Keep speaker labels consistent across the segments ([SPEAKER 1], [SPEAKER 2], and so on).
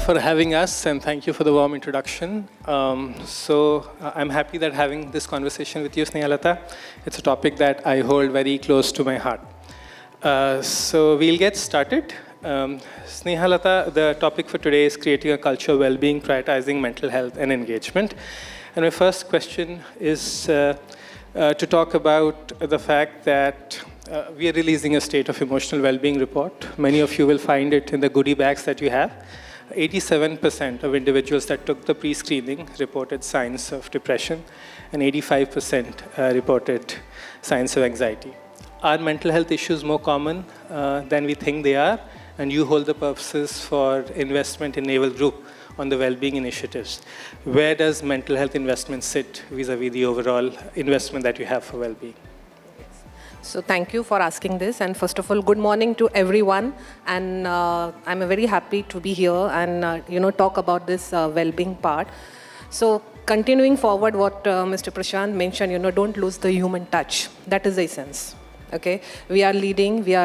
[SPEAKER 1] for having us, and thank you for the warm introduction. I'm happy that having this conversation with you, Snehalata. It's a topic that I hold very close to my heart. So we'll get started. Snehalata, the topic for today is creating a culture of well-being, prioritizing mental health and engagement. And my first question is to talk about the fact that we are releasing a state of emotional well-being report. Many of you will find it in the goodie bags that you have. 87% of individuals that took the pre-screening reported signs of depression, and 85% reported signs of anxiety. Are mental health issues more common than we think they are? And you hold the purposes for investment in Naval Group on the well-being initiatives. Where does mental health investment sit vis-a-vis the overall investment that you have for well-being?
[SPEAKER 2] So thank you for asking this. And first of all, good morning to everyone. And I'm very happy to be here and talk about this well-being part. So continuing forward what Mr. Prashant mentioned, don't lose the human touch. That is the essence. Okay, we are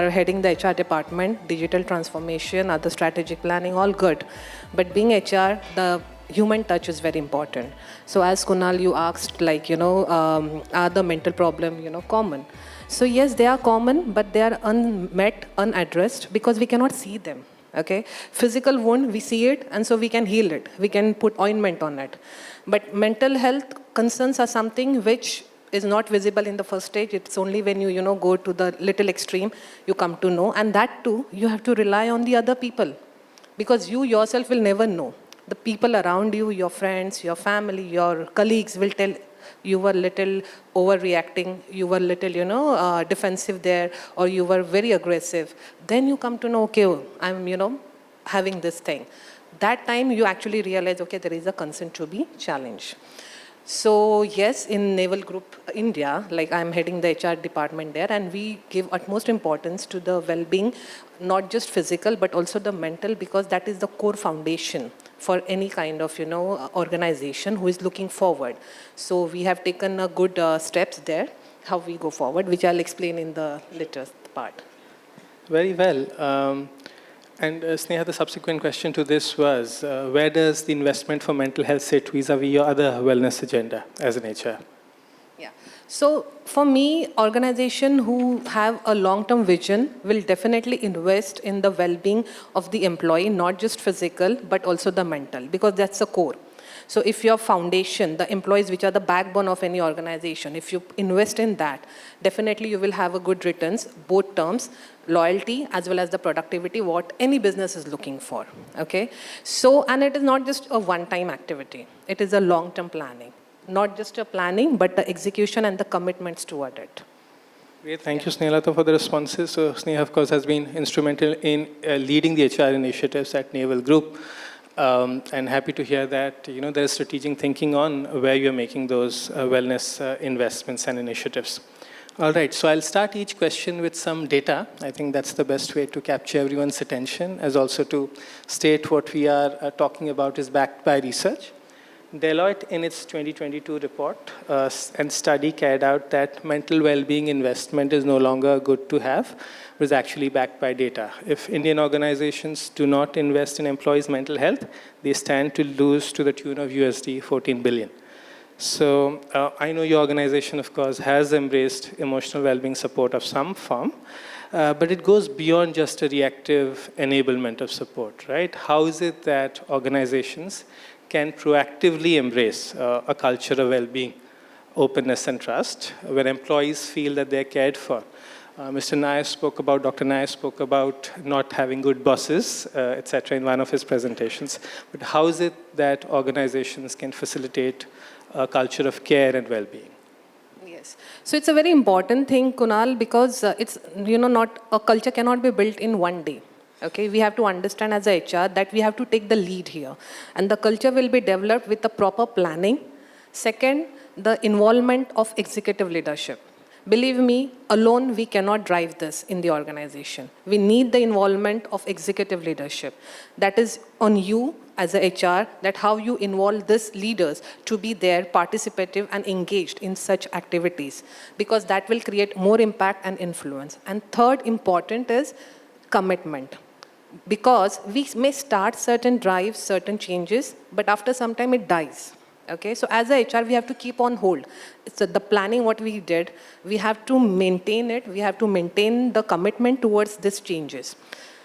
[SPEAKER 2] heading the HR department, digital transformation, other strategic planning, all good. But being HR, the human touch is very important. So as Kunal, you asked, are the mental problem, common? So yes, they are common, but they are unmet, unaddressed, because we cannot see them. Okay, physical wound, we see it, and so we can heal it. We can put ointment on it. But mental health concerns are something which is not visible in the first stage. It's only when you go to the little extreme, you come to know. And that too, you have to rely on the other people, because you yourself will never know. The people around you, your friends, your family, your colleagues will tell you were little overreacting, you were little, defensive there, or you were very aggressive. Then you come to know, okay, I'm, having this thing. That time you actually realize, okay, there is a concern to be challenged. So yes, in Naval Group India, I'm heading the HR department there, and we give utmost importance to the well-being, not just physical, but also the mental, because that is the core foundation for any kind of, organization who is looking forward. So we have taken a good steps there, how we go forward, which I'll explain in the later part.
[SPEAKER 1] Very well. And Sneha, the subsequent question to this was, where does the investment for mental health sit vis-a-vis your other wellness agenda as an HR?
[SPEAKER 2] Yeah. So for me, organization who have a long-term vision will definitely invest in the well-being of the employee, not just physical, but also the mental, because that's the core. So if your foundation, the employees which are the backbone of any organization, if you invest in that, definitely you will have a good returns, both terms, loyalty as well as the productivity, what any business is looking for, okay? So, and it is not just a one-time activity. It is a long-term planning. Not just a planning, but the execution and the commitments toward it.
[SPEAKER 1] Great, thank you, Snehalata, for the responses. So Sneha, of course, has been instrumental in leading the HR initiatives at Naval Group. And happy to hear that there's strategic thinking on where you're making those wellness investments and initiatives. All right, so I'll start each question with some data. I think that's the best way to capture everyone's attention, as also to state what we are talking about is backed by research. Deloitte, in its 2022 report and study, carried out that mental well-being investment is no longer good to have, but is actually backed by data. If Indian organizations do not invest in employees' mental health, they stand to lose to the tune of USD 14 billion. So I know your organization, of course, has embraced emotional well-being support of some form, but it goes beyond just a reactive enablement of support, right? How is it that organizations can proactively embrace a culture of well-being, openness, and trust, where employees feel that they're cared for? Dr. Nair spoke about not having good bosses, etc., in one of his presentations. But how is it that organizations can facilitate a culture of care and well-being?
[SPEAKER 2] Yes. So it's a very important thing, Kunal, because it's, not a culture cannot be built in one day. Okay, we have to understand as a HR that we have to take the lead here. And the culture will be developed with the proper planning. Second, the involvement of executive leadership. Believe me, alone we cannot drive this in the organization. We need the involvement of executive leadership. That is on you as a HR, that how you involve these leaders to be there, participative and engaged in such activities, because that will create more impact and influence. And third important is commitment. Because we may start certain drives, certain changes, but after some time it dies. Okay, so as a HR, we have to keep on hold. So the planning, what we did, we have to maintain it. We have to maintain the commitment towards these changes.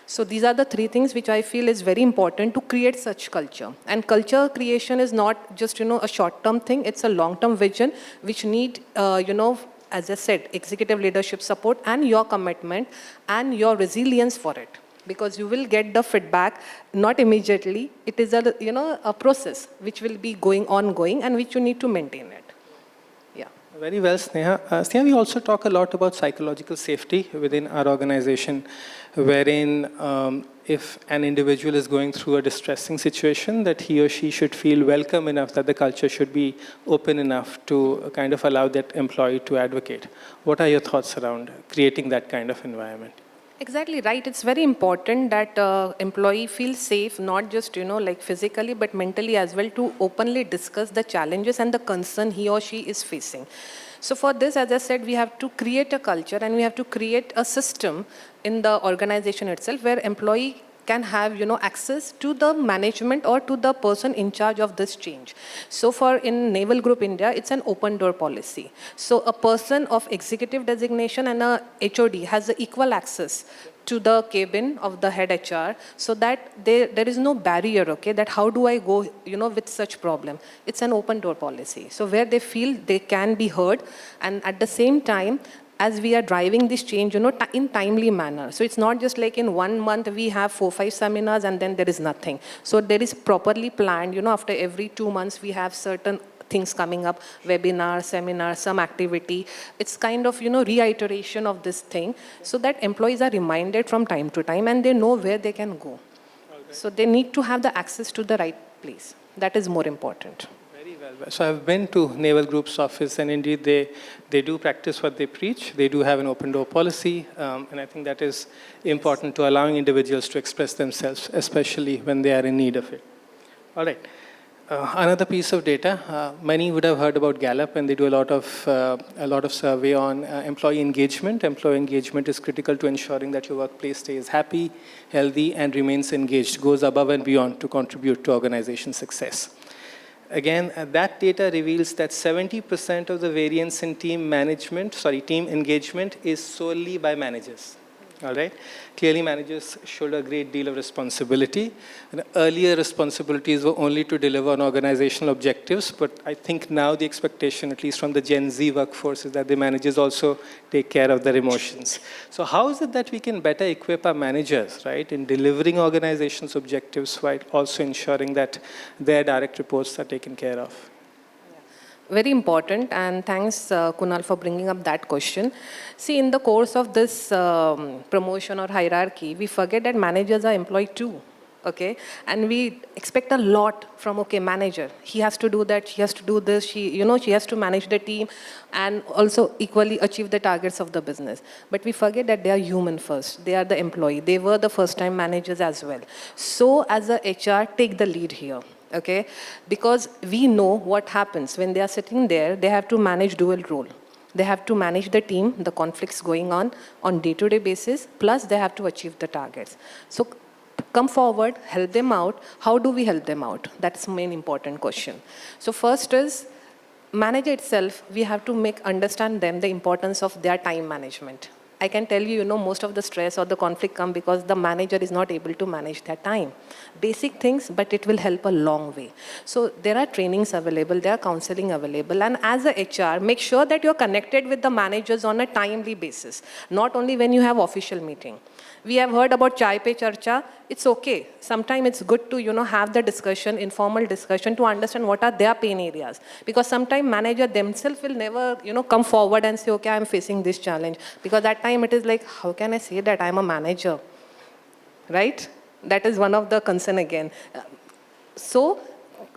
[SPEAKER 2] So these are the three things which I feel is very important to create such culture. And culture creation is not just, a short-term thing. It's a long-term vision which need, as I said, executive leadership support and your commitment and your resilience for it. Because you will get the feedback not immediately. It is a process which will be ongoing and which you need to maintain it. Yeah.
[SPEAKER 1] Very well, Sneha. Sneha, we also talk a lot about psychological safety within our organization, wherein if an individual is going through a distressing situation, that he or she should feel welcome enough, that the culture should be open enough to kind of allow that employee to advocate. What are your thoughts around creating that kind of environment?
[SPEAKER 2] Exactly right. It's very important that employee feels safe, not just, like physically, but mentally as well, to openly discuss the challenges and the concern he or she is facing. So for this, as I said, we have to create a culture and we have to create a system in the organization itself where employee can have, access to the management or to the person in charge of this change. So for in Naval Group India, it's an open door policy. So a person of executive designation and a HOD has the equal access to the cabin of the head HR, so that there is no barrier, okay, that how do I go, with such problem. It's an open door policy. So where they feel they can be heard, and at the same time, as we are driving this change, in timely manner. So it's not just like in 1 month we have 4-5 seminars and then there is nothing. So there is properly planned, after every 2 months we have certain things coming up, webinar, seminar, some activity. It's kind of, reiteration of this thing so that employees are reminded from time to time and they know where they can go. Okay. So they need to have the access to the right place. That is more important.
[SPEAKER 1] So I've been to Naval Group's office, and indeed they do practice what they preach. They do have an open door policy, and I think that is important to allowing individuals to express themselves, especially when they are in need of it. All right. Another piece of data, many would have heard about Gallup, and they do a lot of survey on employee engagement. Employee engagement is critical to ensuring that your workplace stays happy, healthy, and remains engaged, goes above and beyond to contribute to organization success. Again, that data reveals that 70% of the variance in team engagement is solely by managers. All right? Clearly, managers should a great deal of responsibility. And earlier responsibilities were only to deliver on organizational objectives, but I think now the expectation, at least from the Gen Z workforce, is that the managers also take care of their emotions. So how is it that we can better equip our managers, right, in delivering organizations' objectives while also ensuring that their direct reports are taken care of?
[SPEAKER 2] Very important, and thanks, Kunal, for bringing up that question. See, in the course of this promotion or hierarchy, we forget that managers are employed too, okay? And we expect a lot from, manager. He has to do that, she has to do this, she has to manage the team and also equally achieve the targets of the business. But we forget that they are human first. They are the employee. They were the first-time managers as well. So as a HR, take the lead here. Okay, because we know what happens when they are sitting there. They have to manage dual role. They have to manage the team, the conflicts going on day-to-day basis, plus they have to achieve the targets. So come forward, help them out. How do we help them out? That's the main important question. So first is, manager itself, we have to understand them the importance of their time management. I can tell you, most of the stress or the conflict come because the manager is not able to manage their time. Basic things, but it will help a long way. So there are trainings available, there are counseling available, and as a HR, make sure that you're connected with the managers on a timely basis, not only when you have official meeting. We have heard about chai pe charcha. It's okay. Sometimes it's good to, have the discussion, informal discussion, to understand what are their pain areas. Because sometimes manager themselves will never, come forward and say, okay, I'm facing this challenge. Because that time it is like, how can I say that I'm a manager? Right? That is one of the concern again. So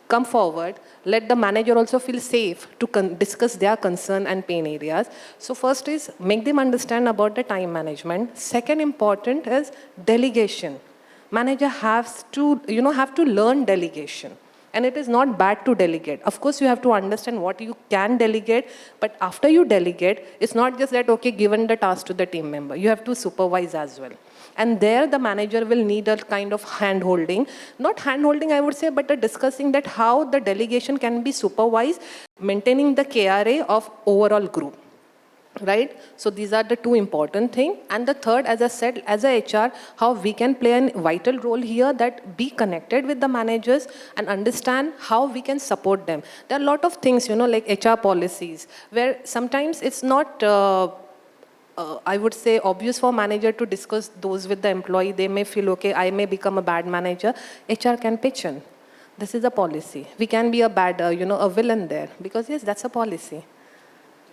[SPEAKER 2] come forward, let the manager also feel safe to discuss their concern and pain areas. So first is make them understand about the time management. Second important is delegation. Manager has to, have to learn delegation. And it is not bad to delegate. Of course, you have to understand what you can delegate, but after you delegate, it's not just that, okay, given the task to the team member. You have to supervise as well. And there, the manager will need a kind of hand-holding. Not hand-holding, I would say, but a discussing that how the delegation can be supervised, maintaining the KRA of overall group. Right? So these are the two important things. And the third, as I said, as a HR, how we can play a vital role here, that be connected with the managers and understand how we can support them. There are a lot of things, like HR policies, where sometimes it's not, I would say, obvious for manager to discuss those with the employee. They may feel, okay, I may become a bad manager. HR can pitch in. This is a policy. We can be a bad, a villain there, because yes, that's a policy.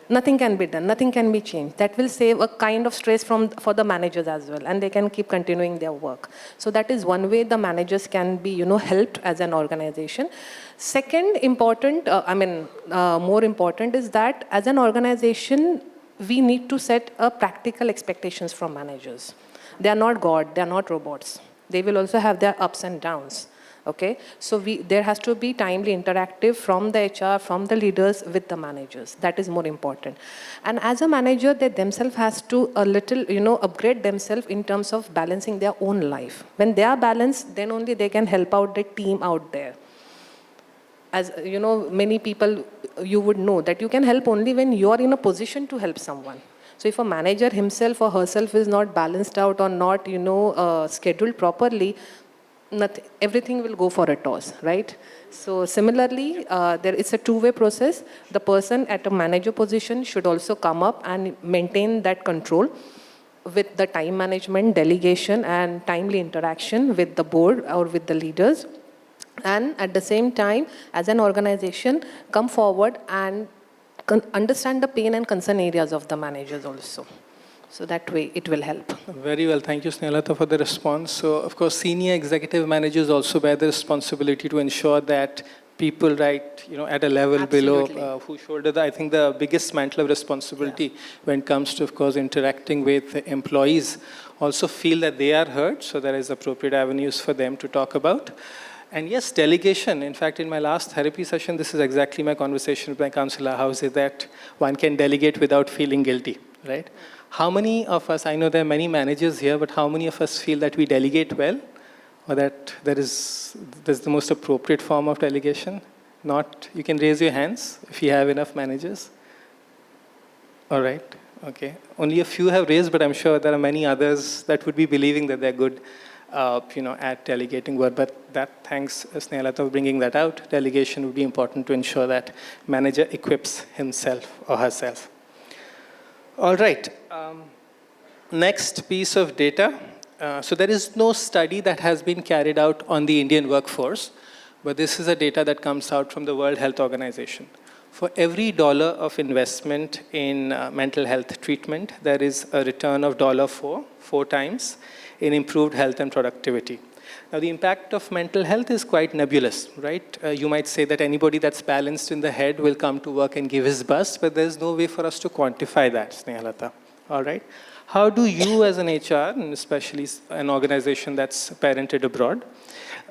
[SPEAKER 2] Nothing can be done, nothing can be changed. That will save a kind of stress for the managers as well, and they can keep continuing their work. So that is one way the managers can be, helped as an organization. Second important, more important is that as an organization, we need to set practical expectations from managers. They are not God, they are not robots. They will also have their ups and downs. Okay, so there has to be timely interactive from the HR, from the leaders with the managers. That is more important. And as a manager, they themselves has to a little, upgrade themselves in terms of balancing their own life. When they are balanced, then only they can help out the team out there. As many people, you would know that you can help only when you are in a position to help someone. So if a manager himself or herself is not balanced out or not, scheduled properly, everything will go for a toss, right? So similarly, it's a two-way process. The person at a manager position should also come up and maintain that control with the time management, delegation, and timely interaction with the board or with the leaders. And at the same time, as an organization, come forward and understand the pain and concern areas of the managers also. So that way, it will help.
[SPEAKER 1] Very well. Thank you, Snehlata, for the response. So, of course, senior executive managers also bear the responsibility to ensure that people, at a level below, who shoulder I think the biggest mantle of responsibility when it comes to, of course, interacting with employees, also feel that they are heard. So there is appropriate avenues for them to talk about. And yes, delegation. In fact, in my last therapy session, this is exactly my conversation with my counselor. How is it that one can delegate without feeling guilty, right? How many of us, I know there are many managers here, but how many of us feel that we delegate well, or that there's the most appropriate form of delegation? Not, you can raise your hands if you have enough managers. All right, okay. Only a few have raised, but I'm sure there are many others that would be believing that they're good, at delegating work. But thanks, Snehlata, for bringing that out. Delegation would be important to ensure that manager equips himself or herself. All right, next piece of data. So there is no study that has been carried out on the Indian workforce, but this is a data that comes out from the World Health Organization. For every dollar of investment in mental health treatment, there is a return of four times in improved health and productivity. Now, the impact of mental health is quite nebulous, right? You might say that anybody that's balanced in the head will come to work and give his best, but there's no way for us to quantify that, Snehlata. All right? How do you as an HR, and especially an organization that's parented abroad,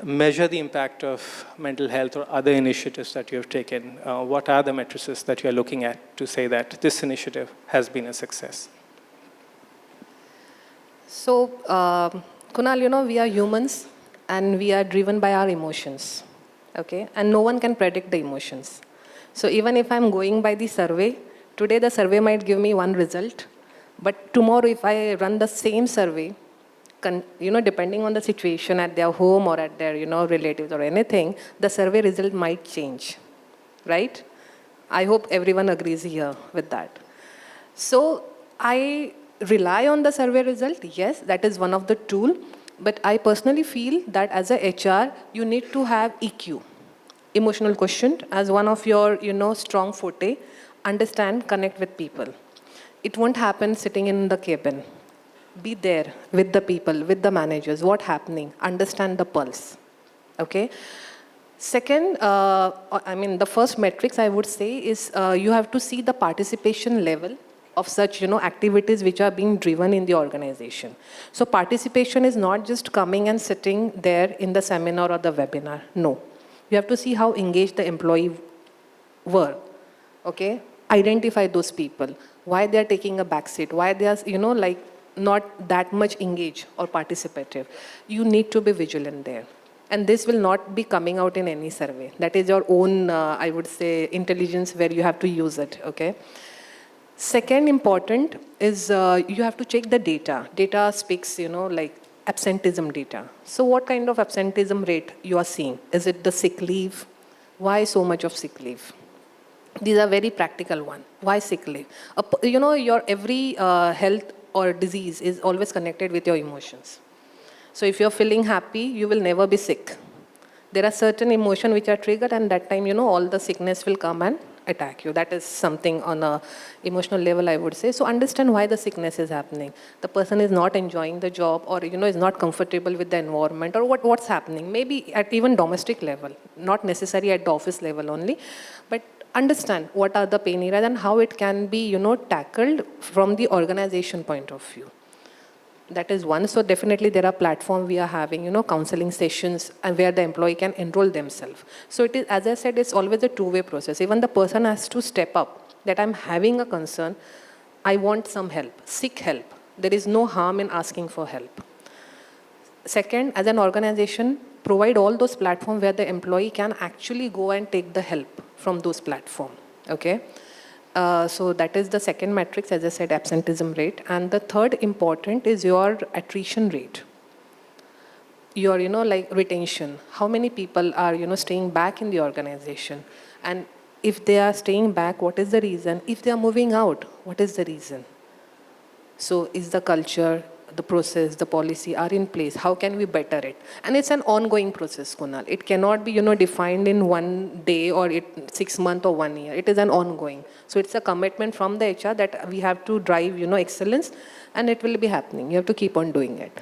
[SPEAKER 1] measure the impact of mental health or other initiatives that you have taken? What are the matrices that you're looking at to say that this initiative has been a success?
[SPEAKER 2] So, Kunal, we are humans and we are driven by our emotions, okay? And no one can predict the emotions. So even if I'm going by the survey, today the survey might give me one result, but tomorrow if I run the same survey, depending on the situation at their home or at their, relatives or anything, the survey result might change, right? I hope everyone agrees here with that. So I rely on the survey result. Yes, that is one of the tools. But I personally feel that as a HR, you need to have EQ, emotional quotient, as one of your, strong forte. Understand, connect with people. It won't happen sitting in the cabin. Be there with the people, with the managers, what's happening, understand the pulse, okay? Second, the first metrics I would say is you have to see the participation level of such, activities which are being driven in the organization. So participation is not just coming and sitting there in the seminar or the webinar. No. You You have to see how engaged the employee were, okay? Identify those people, why they are taking a backseat, why they are, like not that much engaged or participative. You need to be vigilant there. And this will not be coming out in any survey. That is your own, I would say, intelligence where you have to use it, okay? Second important is you have to check the data. Data speaks, like absenteeism data. So what kind of absenteeism rate you are seeing? Is it the sick leave? Why so much of sick leave? These are very practical one. Why sick leave? Your every health or disease is always connected with your emotions. So if you're feeling happy, you will never be sick. There are certain emotions which are triggered, and that time, all the sickness will come and attack you. That is something on a emotional level, I would say. So understand why the sickness is happening. The person is not enjoying the job, or is not comfortable with the environment, or what's happening. Maybe at even domestic level, not necessarily at the office level only, but understand what are the pain areas and how it can be, tackled from the organization point of view. That is one. So definitely there are platforms we are having, counseling sessions and where the employee can enroll themselves. So it is, as I said, it's always a two-way process. Even the person has to step up that I'm having a concern, I want some help, seek help. There is no harm in asking for help. Second, as an organization, provide all those platforms where the employee can actually go and take the help from those platforms, okay? So that is the second matrix, as I said, absenteeism rate. And the third important is your attrition rate. Your, like retention. How many people are, staying back in the organization? And if they are staying back, what is the reason? If they are moving out, what is the reason? So is the culture, the process, the policy are in place? How can we better it? And it's an ongoing process, Kunal. It cannot be, defined in one day or 6 months or 1 year. It is an ongoing. So it's a commitment from the HR that we have to drive, excellence, and it will be happening. You have to keep on doing it.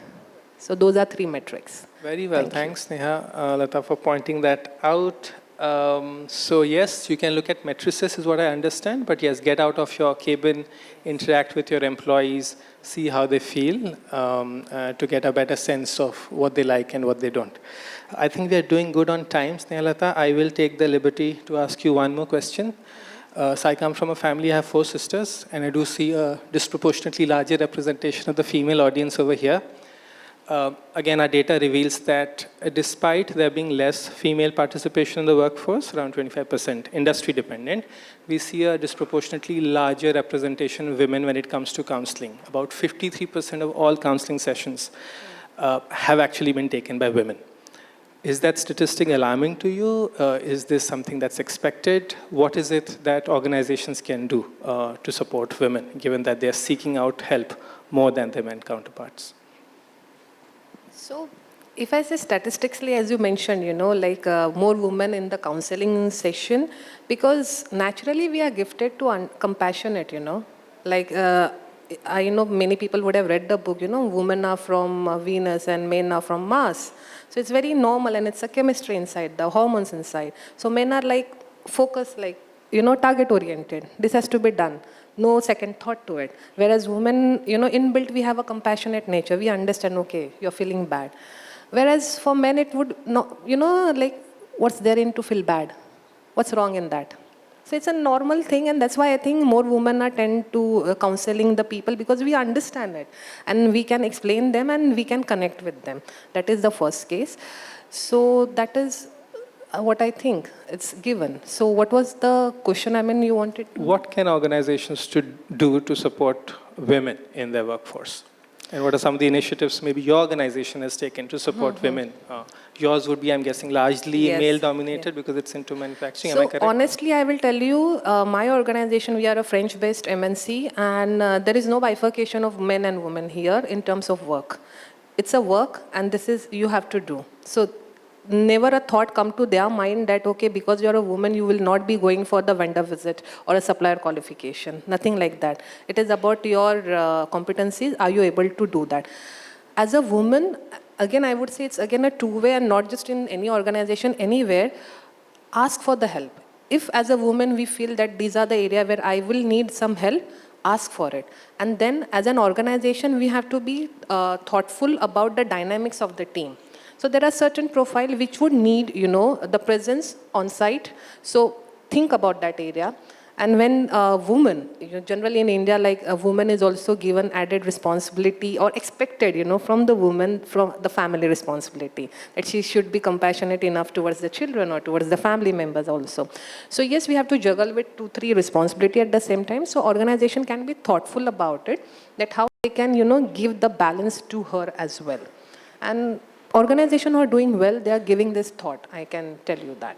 [SPEAKER 2] So those are 3 metrics.
[SPEAKER 1] Very well. Thanks, Neha, Lata, for pointing that out. So yes, you can look at matrices is what I understand, but yes, get out of your cabin, interact with your employees, see how they feel to get a better sense of what they like and what they don't. I think we are doing good on time, Snehalata. I will take the liberty to ask you one more question. So I come from a family, I have 4 sisters, and I do see a disproportionately larger representation of the female audience over here. Again, our data reveals that despite there being less female participation in the workforce, around 25% industry dependent, we see a disproportionately larger representation of women when it comes to counseling. About 53% of all counseling sessions have actually been taken by women. Is that statistic alarming to you? Is this something that's expected? What is it that organizations can do to support women, given that they're seeking out help more than their men counterparts?
[SPEAKER 2] So, if I say statistically, as you mentioned, like more women in the counseling session, because naturally we are gifted to compassionate, like I know many people would have read the book, women are from Venus and men are from Mars. So it's very normal, and it's a chemistry inside, the hormones inside. So men are like focused, like, target oriented. This has to be done. No second thought to it. Whereas women, inbuilt, we have a compassionate nature. We understand, okay, you're feeling bad. Whereas for men, it would not, like, what's there in to feel bad? What's wrong in that? So it's a normal thing, and that's why I think more women are tend to counseling the people, because we understand it. And we can explain them and we can connect with them. That is the first case. So that is what I think it's given. So what was the question, you wanted to?
[SPEAKER 1] What can organizations do to support women in their workforce? And what are some of the initiatives maybe your organization has taken to support women? Yours would be, I'm guessing, largely male-dominated because it's into manufacturing. Am I correct?
[SPEAKER 2] Honestly, I will tell you, my organization, we are a French-based MNC, and there is no bifurcation of men and women here in terms of work. It's a work, and this is you have to do. So never a thought come to their mind that, okay, because you're a woman, you will not be going for the vendor visit or a supplier qualification. Nothing like that. It is about your competencies. Are you able to do that? As a woman, again, I would say it's again a two-way, and not just in any organization, anywhere. Ask for the help. If as a woman we feel that these are the area where I will need some help, ask for it. And then as an organization, we have to be thoughtful about the dynamics of the team. So there are certain profile which would need, the presence on site. So think about that area. And when a woman, generally in India, like a woman is also given added responsibility or expected, from the woman, from the family responsibility, that she should be compassionate enough towards the children or towards the family members also. So yes, we have to juggle with 2-3 responsibility at the same time. So organization can be thoughtful about it, that how they can, give the balance to her as well. And organization who are doing well, they are giving this thought. I can tell you that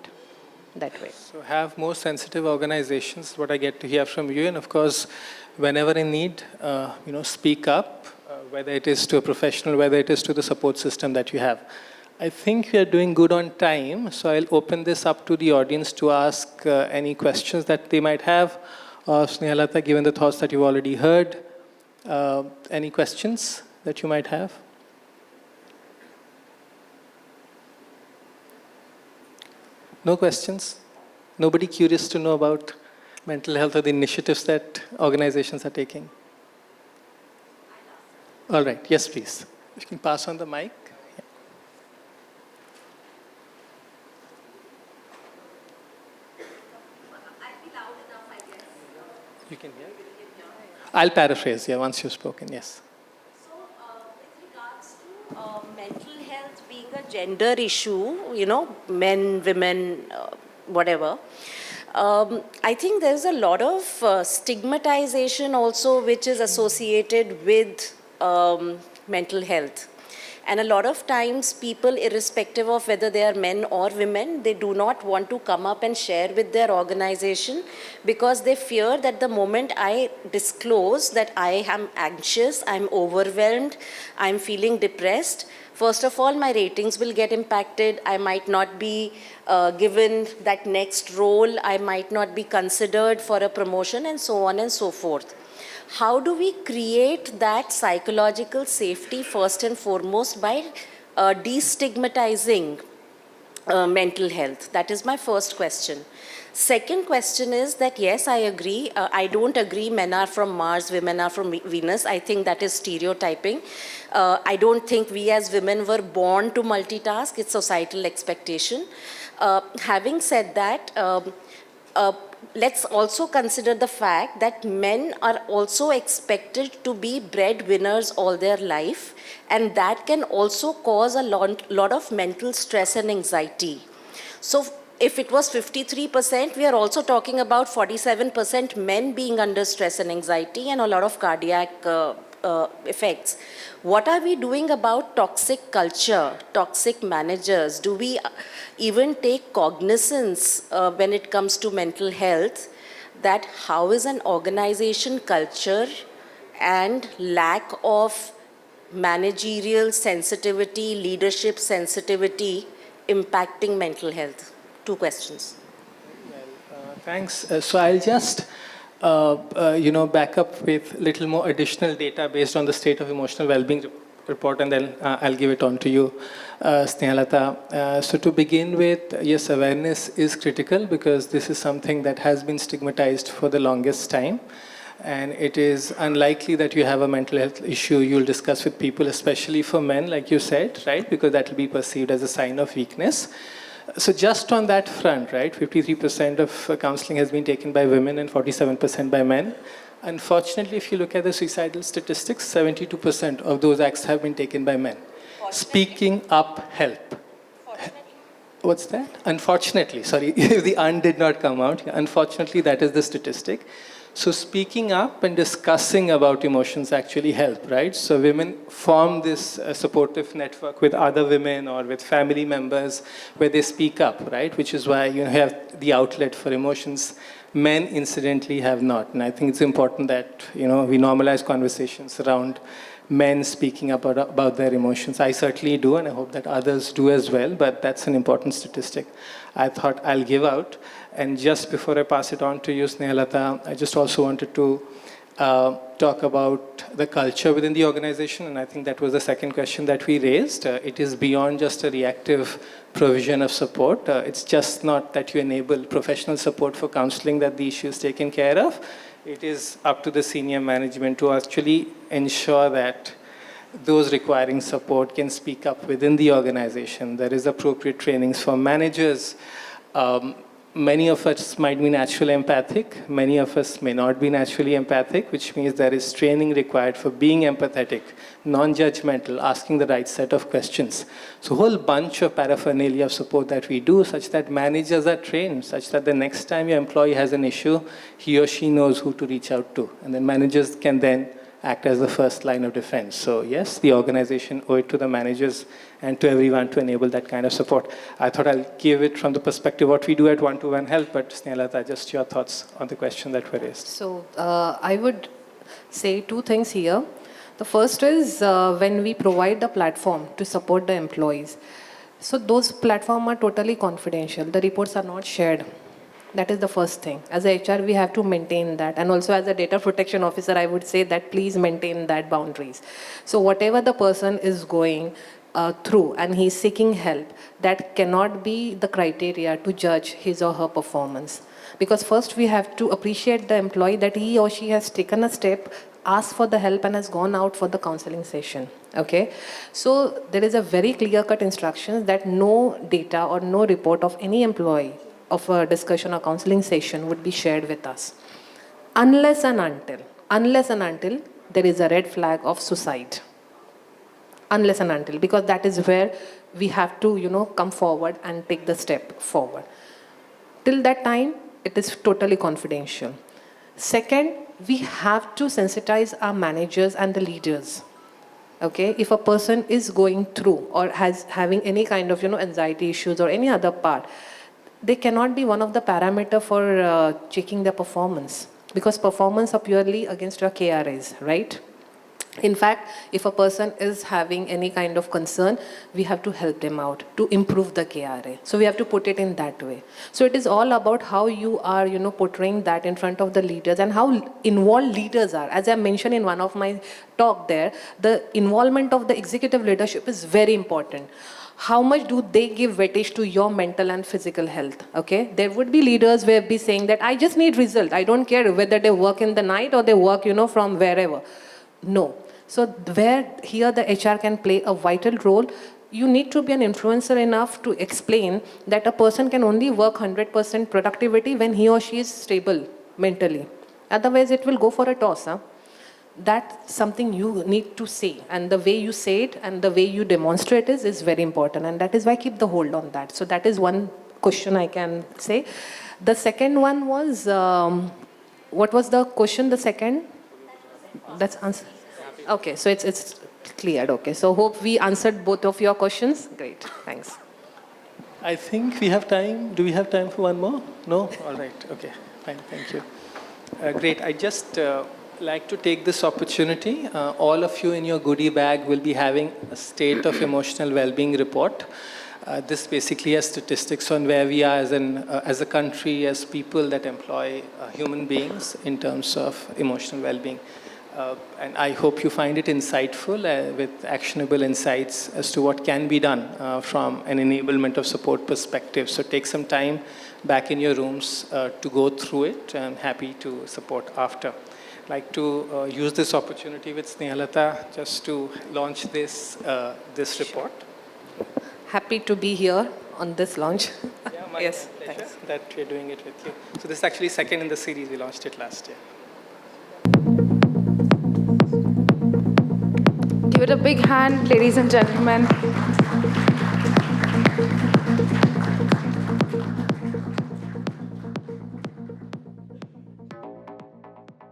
[SPEAKER 2] way.
[SPEAKER 1] So have more sensitive organizations, what I get to hear from you, and of course, whenever in need, speak up, whether it is to a professional, whether it is to the support system that you have. I think we are doing good on time, so I'll open this up to the audience to ask any questions that they might have. Snehalata, given the thoughts that you've already heard, any questions that you might have? No questions? Nobody curious to know about mental health or the initiatives that organizations are taking? All right, yes, please. You can pass on the mic. Yeah.
[SPEAKER 3] I'll be loud enough, I guess.
[SPEAKER 1] You can hear? I'll paraphrase, yeah, once you've spoken, yes.
[SPEAKER 3] So, with regards to mental health being a gender issue, men, women, whatever, I think there's a lot of stigmatization also which is associated with mental health. And a lot of times people, irrespective of whether they are men or women, they do not want to come up and share with their organization because they fear that the moment I disclose that I am anxious, I'm overwhelmed, I'm feeling depressed, first of all, my ratings will get impacted. I might not be given that next role. I might not be considered for a promotion and so on and so forth. How do we create that psychological safety first and foremost by destigmatizing mental health? That is my first question. Second question is that yes, I agree. I don't agree men are from Mars, women are from Venus. I think that is stereotyping. I don't think we as women were born to multitask. It's societal expectation. Having said that, let's also consider the fact that men are also expected to be breadwinners all their life, and that can also cause a lot of mental stress and anxiety. So if it was 53%, we are also talking about 47% men being under stress and anxiety and a lot of cardiac effects. What are we doing about toxic culture, toxic managers? Do we even take cognizance when it comes to mental health, that how is an organization culture and lack of managerial sensitivity, leadership sensitivity impacting mental health? Two questions.
[SPEAKER 1] Well, thanks. So I'll just back up with a little more additional data based on the State of Emotional Wellbeing report, and then I'll give it on to you, Snehalata. So to begin with, yes, awareness is critical because this is something that has been stigmatized for the longest time. And it is unlikely that you have a mental health issue you'll discuss with people, especially for men, like you said, right? Because that will be perceived as a sign of weakness. So just on that front, right, 53% of counseling has been taken by women and 47% by men. Unfortunately, if you look at the suicidal statistics, 72% of those acts have been taken by men. Speaking up help. What's that? Unfortunately, sorry, if the "un" did not come out. Unfortunately, that is the statistic. So speaking up and discussing about emotions actually help, right? So women form this supportive network with other women or with family members where they speak up, right? Which is why you have the outlet for emotions. Men, incidentally, have not. And I think it's important that we normalize conversations around men speaking up about their emotions. I certainly do, and I hope that others do as well, but that's an important statistic I thought I'll give out. And just before I pass it on to you, Snehalata, I just also wanted to talk about the culture within the organization, and I think that was the second question that we raised. It is beyond just a reactive provision of support. It's just not that you enable professional support for counseling that the issue is taken care of. It is up to the senior management to actually ensure that those requiring support can speak up within the organization. There is appropriate trainings for managers. Many of us might be naturally empathic. Many of us may not be naturally empathic, which means there is training required for being empathetic, non-judgmental, asking the right set of questions. So a whole bunch of paraphernalia of support that we do such that managers are trained, such that the next time your employee has an issue, he or she knows who to reach out to. And then managers can then act as the first line of defense. So yes, the organization owe it to the managers and to everyone to enable that kind of support. I thought I'll give it from the perspective what we do at 1to1help, but Snehalata, just your thoughts on the question that were raised.
[SPEAKER 2] So I would say two things here. The first is when we provide the platform to support the employees. So those platforms are totally confidential. The reports are not shared. That is the first thing. As a HR, we have to maintain that. And also as a data protection officer, I would say that please maintain that boundaries. So whatever the person is going through and he's seeking help, that cannot be the criteria to judge his or her performance. Because first we have to appreciate the employee that he or she has taken a step, asked for the help and has gone out for the counseling session. Okay, so there is a very clear-cut instructions that no data or no report of any employee of a discussion or counseling session would be shared with us. Unless and until there is a red flag of suicide. Unless and until, because that is where we have to, come forward and take the step forward. Till that time, it is totally confidential. Second, we have to sensitize our managers and the leaders. Okay, if a person is going through or having any kind of, anxiety issues or any other part, they cannot be one of the parameter for checking their performance, because performance are purely against your KRAs, right? In fact, if a person is having any kind of concern, we have to help them out to improve the KRA. So we have to put it in that way. So it is all about how you are, portraying that in front of the leaders and how involved leaders are. As I mentioned in one of my talk there, the involvement of the executive leadership is very important. How much do they give weightage to your mental and physical health? Okay, there would be leaders who will be saying that I just need result. I don't care whether they work in the night or they work, from wherever. No. So where here the HR can play a vital role, you need to be an influencer enough to explain that a person can only work 100% productivity when he or she is stable mentally. Otherwise, it will go for a toss. That's something you need to say, and the way you say it and the way you demonstrate it is very important, and that is why keep the hold on that. So that is one question I can say. The second one was, what was the question, the second? That's answer. Okay, so it's cleared. Okay, so hope we answered both of your questions. Great, thanks.
[SPEAKER 1] I think we have time. Do we have time for one more? No? All right. Okay, fine. Thank you. Great. I just like to take this opportunity. All of you in your goodie bag will be having a state of emotional well-being report. This basically has statistics on where we are as a country, as people that employ human beings in terms of emotional well-being. And I hope you find it insightful with actionable insights as to what can be done from an enablement of support perspective. So take some time back in your rooms to go through it. I'm happy to support after. I'd like to use this opportunity with Snehalata just to launch this report.
[SPEAKER 2] Happy to be here on this launch.
[SPEAKER 1] Yeah, my
[SPEAKER 2] yes,
[SPEAKER 1] pleasure
[SPEAKER 2] thanks.
[SPEAKER 1] that we're doing it with you. So this is actually second in the series. We launched it last year.
[SPEAKER 4] Give it a big hand, ladies and gentlemen.